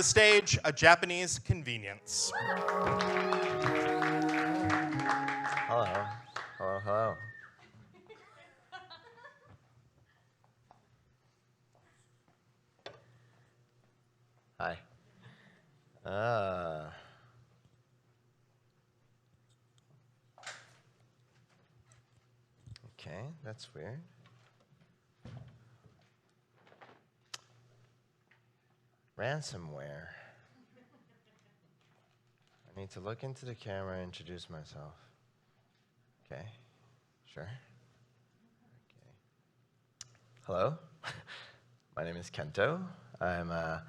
the stage, a Japanese convenience. Hello. Hello, hello. Hi. Okay, that's weird. Ransomware. I need to look into the camera and introduce myself. Okay, sure. Okay. Hello, my name is Kento. I'm a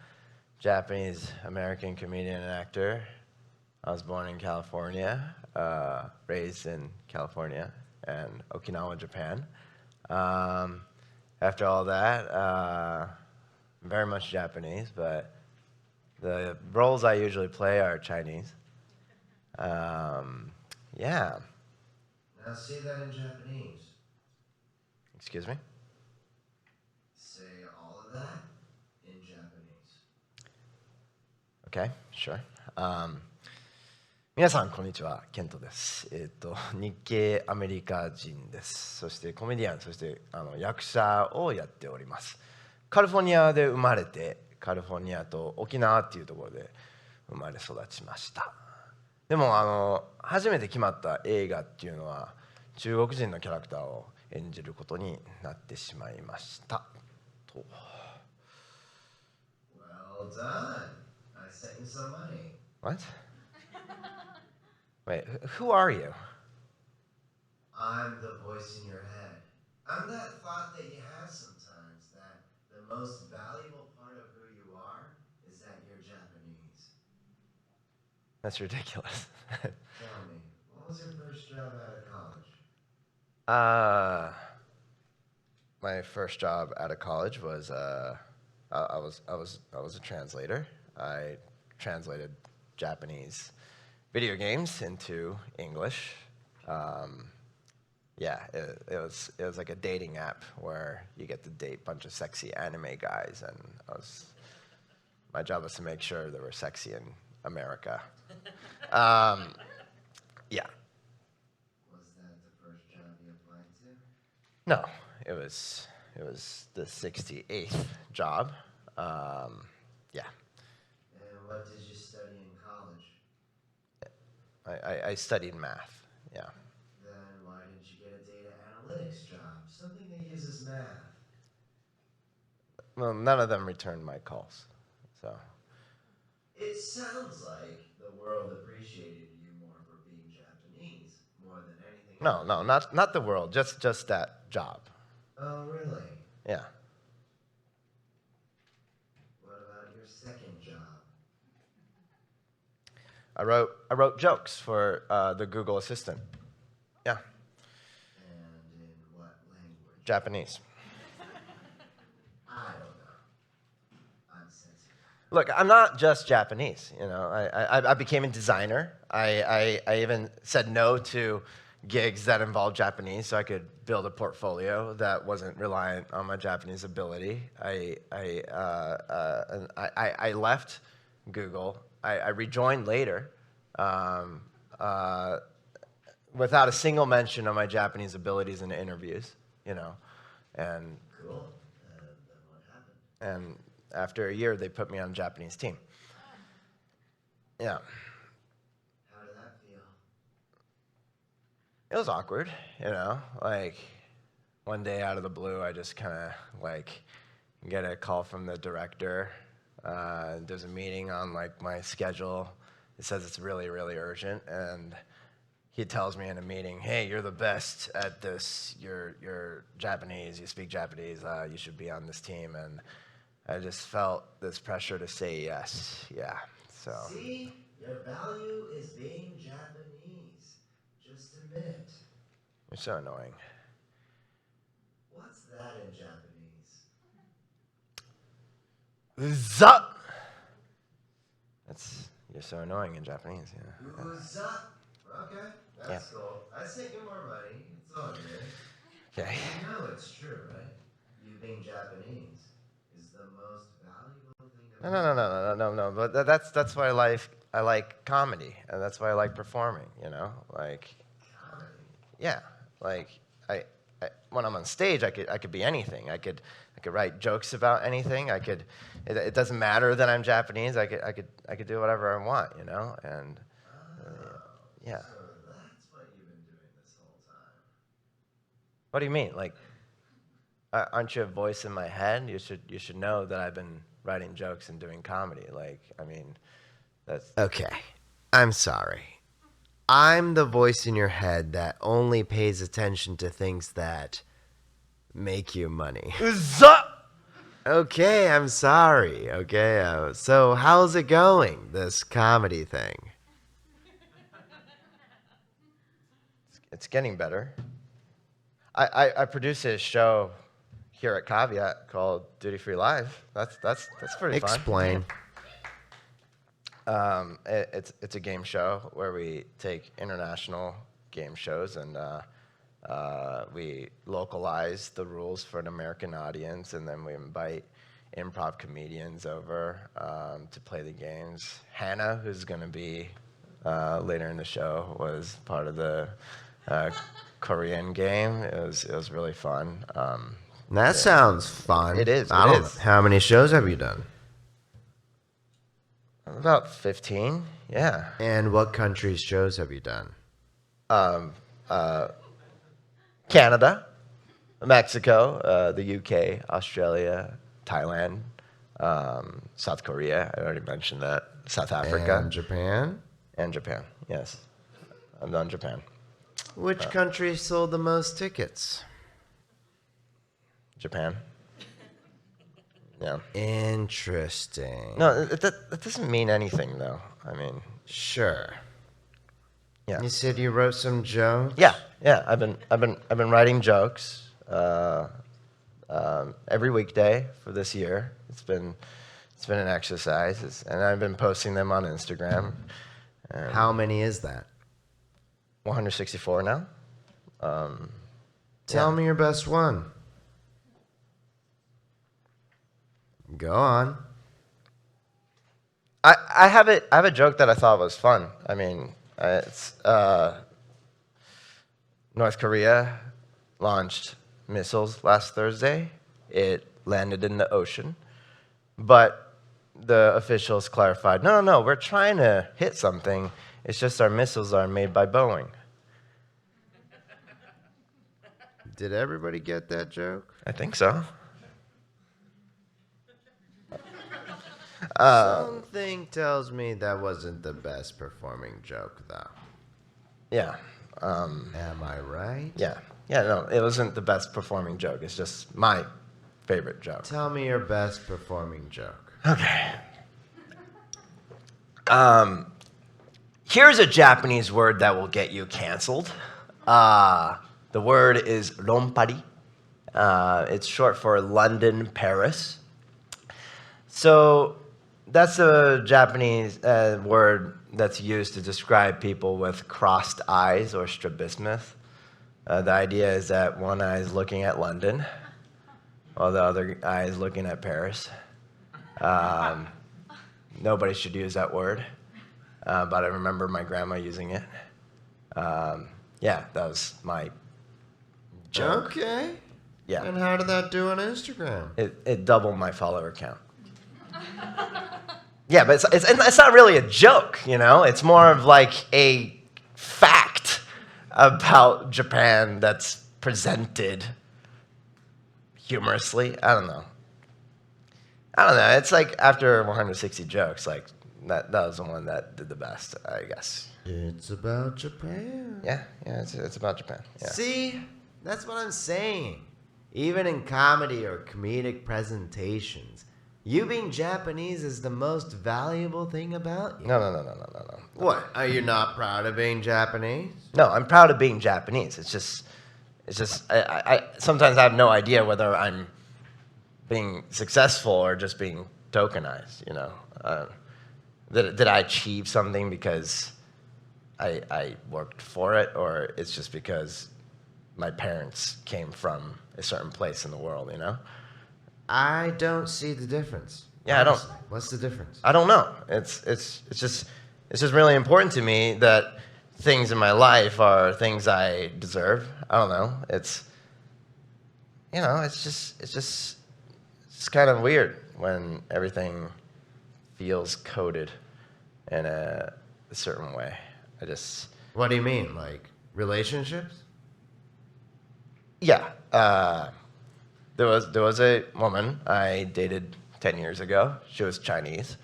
Japanese American comedian and actor. I was born in California, raised in California and Okinawa, Japan. After all that, I'm very much Japanese, but the roles I usually play are Chinese. Yeah. Now say that in Japanese. Excuse me? Say all of that in Japanese. Okay, sure. 皆さん、こんにちは。ケントです。日系アメリカ人です。そしてコメディアン、そして役者をやっております。カリフォルニアで生まれて、カリフォルニアと沖縄っていうところで生まれ育ちました。でも初めて決まった映画っていうのは中国人のキャラクターを演じることになってしまいましたと。Well done. I sent you some money. What? Wait, who are you? I'm the voice in your head. I'm that thought that you have sometimes, that the most valuable part of who you are is that you're Japanese. That's ridiculous. Tell me, what was your first job out of college? My first job out of college was I was a translator. I translated Japanese video games into English. Yeah, it was like a dating app where you get to date a bunch of sexy anime guys, and my job was to make sure they were sexy in America. Yeah. Was that the first job you applied to? No, it was the 68th job. Yeah. And what did you study in college? I studied math. Yeah. Then why didn't you get a data analytics job? Something that uses math. Well, none of them returned my calls. So. It sounds like the world appreciated you more for being Japanese, more than anything else. No, not the world. Just that job. Oh, really? Yeah. What about your second job? I wrote jokes for the Google Assistant. Yeah. And in what language? Japanese. I don't know. I'm sensitive. Look, I'm not just Japanese. You know, I became a designer. I even said no to gigs that involved Japanese so I could build a portfolio that wasn't reliant on my Japanese ability. I left Google. I rejoined later without a single mention of my Japanese abilities in the interviews, you know. And Cool. Then what happened? and after a year, they put me on a Japanese team. Yeah. How did that feel? It was awkward, you know, like one day out of the blue, I just kind of like get a call from the director. There's a meeting on like my schedule. It says it's really, really urgent. And he tells me in a meeting, hey, you're the best at this. You're Japanese. You speak Japanese. You should be on this team. And I just felt this pressure to say yes. Yeah. So. See? Your value is being Japanese. Just admit it. You're so annoying. What's that in Japanese? Za! You're so annoying in Japanese, yeah. Uza? Okay, that's cool. I sent you more money. It's all good. Okay. You know it's true, right? You being Japanese is the most valuable thing No. But that's why I like comedy, and that's why I like performing. You know, like, yeah, like I when I'm on stage, I could be anything. I could write jokes about anything. It doesn't matter that I'm Japanese. I could do whatever I want. You know, and yeah. So that's what you've been doing this whole time. What do you mean? Like, aren't you a voice in my head? You should know that I've been writing jokes and doing comedy. Like, I mean, that's okay. I'm sorry. I'm the voice in your head that only pays attention to things that make you money. Okay, I'm sorry. Okay, so how's it going, this comedy thing? It's getting better. I produce a show here at Caveat called Duty Free Live. That's pretty fun. Explain. It's a game show where we take international game shows and we localize the rules for an American audience, and then we invite improv comedians over to play the games. Hannah, who's going to be later in the show, was part of the Korean game. It was really fun. That sounds fun. It is. I don't know. How many shows have you done? About 15, yeah. And what countries' shows have you done? Canada, Mexico, the UK, Australia, Thailand, South Korea. I already mentioned that. South Africa. And Japan? And Japan, yes. I've done Japan. Which country sold the most tickets? Japan. Yeah. Interesting. No, that doesn't mean anything, though. I mean, sure. Yeah. You said you wrote some jokes. Yeah. I've been writing jokes every weekday for this year. It's been an exercise, and I've been posting them on Instagram. How many is that? 164 now. Tell me your best one. Go on. I have a joke that I thought was fun. I mean, it's North Korea launched missiles last Thursday. It landed in the ocean, but the officials clarified, no, we're trying to hit something. It's just our missiles are made by Boeing. Did everybody get that joke? I think so. Something tells me that wasn't the best performing joke, though. Yeah. Am I right? Yeah. No, it wasn't the best performing joke. It's just my favorite joke. Tell me your best performing joke. Okay. Here's a Japanese word that will get you canceled. The word is rompari. It's short for London, Paris. So that's a Japanese word that's used to describe people with crossed eyes or strabismus. The idea is that one eye is looking at London, while the other eye is looking at Paris. Nobody should use that word, but I remember my grandma using it. Yeah, that was my joke. Okay. Yeah. And how did that do on Instagram? It doubled my follower count. Yeah, but it's not really a joke, you know? It's more of like a fact about Japan that's presented humorously. I don't know. It's like after 160 jokes, like that was the one that did the best, I guess. It's about Japan. Yeah, it's about Japan. Yeah. See, that's what I'm saying. Even in comedy or comedic presentations, you being Japanese is the most valuable thing about you. No. What? Are you not proud of being Japanese? No, I'm proud of being Japanese. It's just I sometimes I have no idea whether I'm being successful or just being tokenized, you know. Did I achieve something because I worked for it, or it's just because my parents came from a certain place in the world, you know? I don't see the difference. Yeah, I don't. Honestly, what's the difference? I don't know. It's just really important to me that things in my life are things I deserve. I don't know. It's kind of weird when everything feels coded in a certain way. What do you mean? Like relationships? Yeah. There was a woman I dated 10 years ago. She was Chinese.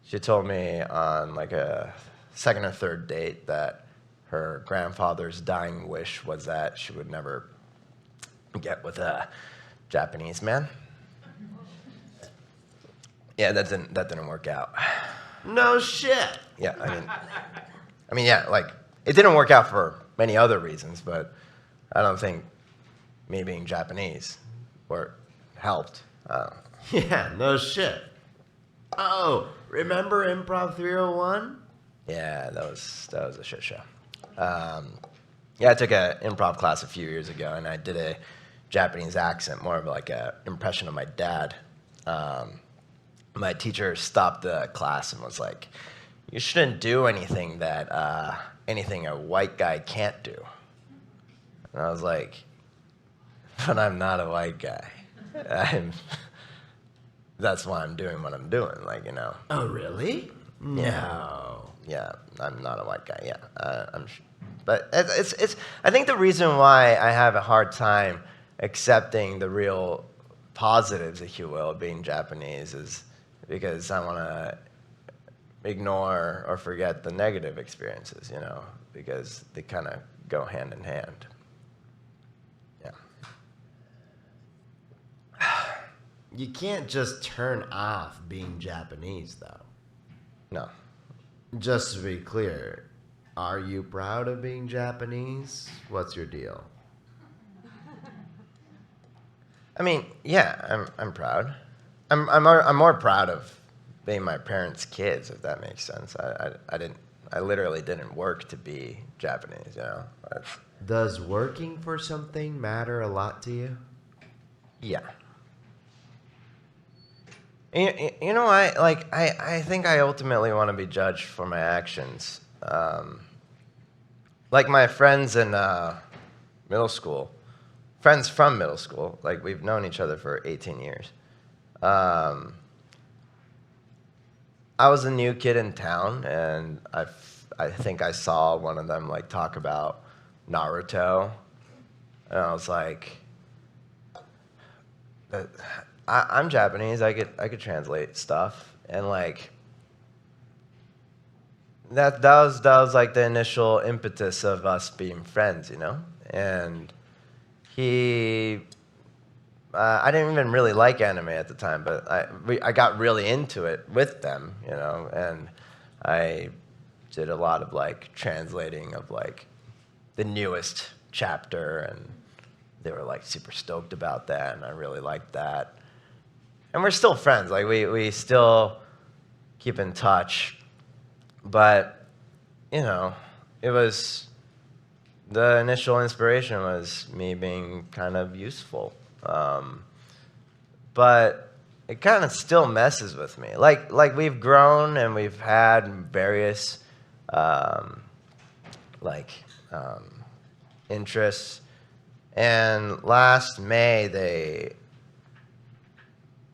She told me on like a second or third date that her grandfather's dying wish was that she would never get with a Japanese man. Yeah, that didn't work out. No shit. Yeah, yeah, like it didn't work out for many other reasons, but I don't think me being Japanese helped. Yeah, no shit. Oh, remember Improv 301? Yeah, that was a shit show. Yeah, I took an improv class a few years ago, and I did a Japanese accent, more of like an impression of my dad. My teacher stopped the class and was like, "You shouldn't do anything that anything a white guy can't do." And I was like, "But I'm not a white guy. That's why I'm doing what I'm doing." Like, you know. Oh, really? No. Yeah, I'm not a white guy. Yeah, but it's. I think the reason why I have a hard time accepting the real positives, if you will, of being Japanese is because I want to ignore or forget the negative experiences. You know, because they kind of go hand in hand. Yeah. You can't just turn off being Japanese, though. No. Just to be clear, are you proud of being Japanese? What's your deal? I mean, yeah, I'm proud. I'm more proud of being my parents' kids, if that makes sense. I literally didn't work to be Japanese, you know. Does working for something matter a lot to you? Yeah. You know, I think I ultimately want to be judged for my actions. Like my friends in middle school, friends from middle school, like we've known each other for 18 years. I was a new kid in town, and I think I saw one of them like talk about Naruto, and I was like, I'm Japanese. I could translate stuff, and like that was like the initial impetus of us being friends, you know. And I didn't even really like anime at the time, but I got really into it with them, you know, and I did a lot of like translating of like the newest chapter, and they were like super stoked about that, and I really liked that. And we're still friends. Like we still keep in touch, but you know, it was the initial inspiration was me being kind of useful, but it kind of still messes with me. Like we've grown and we've had various interests, and last May they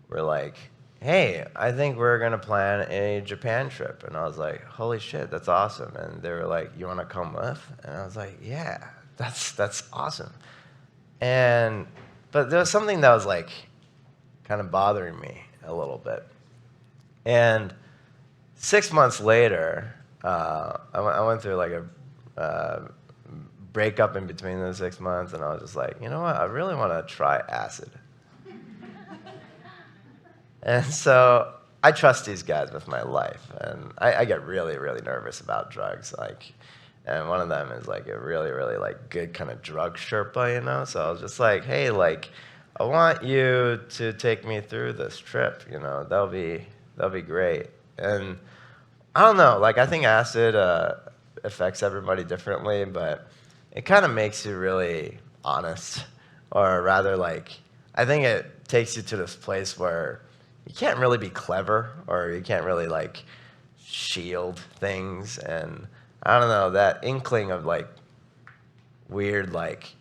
were like, "Hey, I think we're gonna plan a Japan trip." And I was like, "Holy shit, that's awesome!" And they were like, "You want to come with?" And I was like, "Yeah, that's awesome." But there was something that was like kind of bothering me a little bit. And 6 months later, I went through like a breakup in between those 6 months, and I was just like, you know what? I really want to try acid. And so I trust these guys with my life, and I get really, really nervous about drugs. And one of them is like a really, really like good kind of drug Sherpa, you know. So I was just like, hey, like, I want you to take me through this trip, you know. That'll be great. And I don't know, like I think acid affects everybody differently, but it kind of makes you really honest, or rather, like I think it takes you to this place where you can't really be clever, or you can't really like shield things. And I don't know, that inkling of like weird like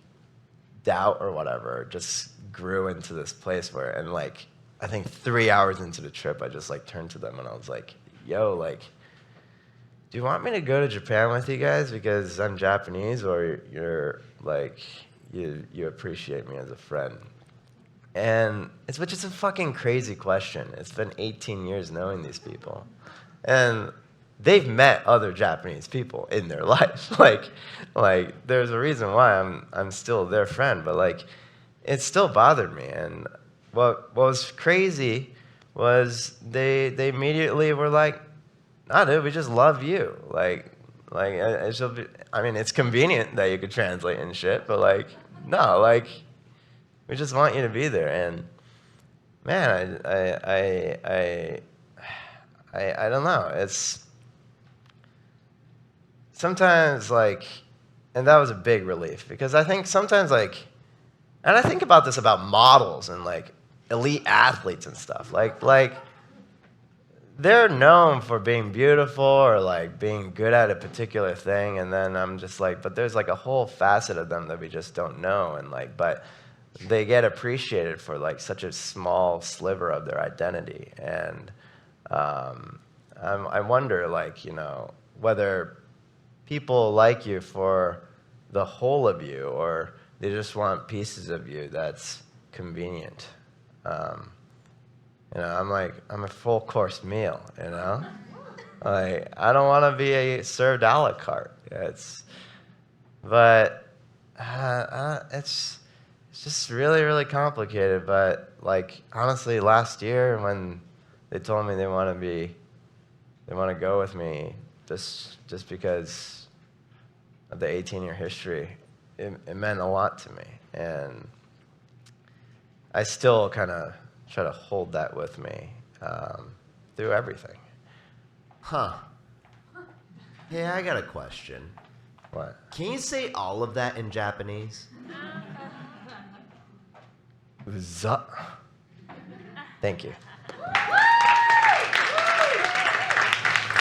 doubt or whatever just grew into this place where, and like I think 3 hours into the trip, I just like turned to them and I was like, yo, like, do you want me to go to Japan with you guys because I'm Japanese, or you're like, you appreciate me as a friend? And it's just a fucking crazy question. It's been 18 years knowing these people. And they've met other Japanese people in their life. like there's a reason why I'm still their friend, but like it still bothered me. And what was crazy was they immediately were like, "Nah, dude, we just love you." I mean, it's convenient that you could translate and shit, but like, no, like, we just want you to be there. And man, I don't know. It's sometimes like, and that was a big relief, because I think sometimes like, and I think about this about models and like elite athletes and stuff. Like they're known for being beautiful or like being good at a particular thing, and then I'm just like, but there's like a whole facet of them that we just don't know, and like, but they get appreciated for like such a small sliver of their identity. And I wonder, like, you know, whether people like you for the whole of you, or they just want pieces of you that's convenient. You know, I'm a full course meal, you know? Like, I don't want to be served a la carte. But it's just really, really complicated. But like, honestly, last year when they told me they want to go with me, just because of the 18-year history, it meant a lot to me. And I still kind of try to hold that with me through everything. Huh. Hey, I got a question. What? Can you say all of that in Japanese? Thank you.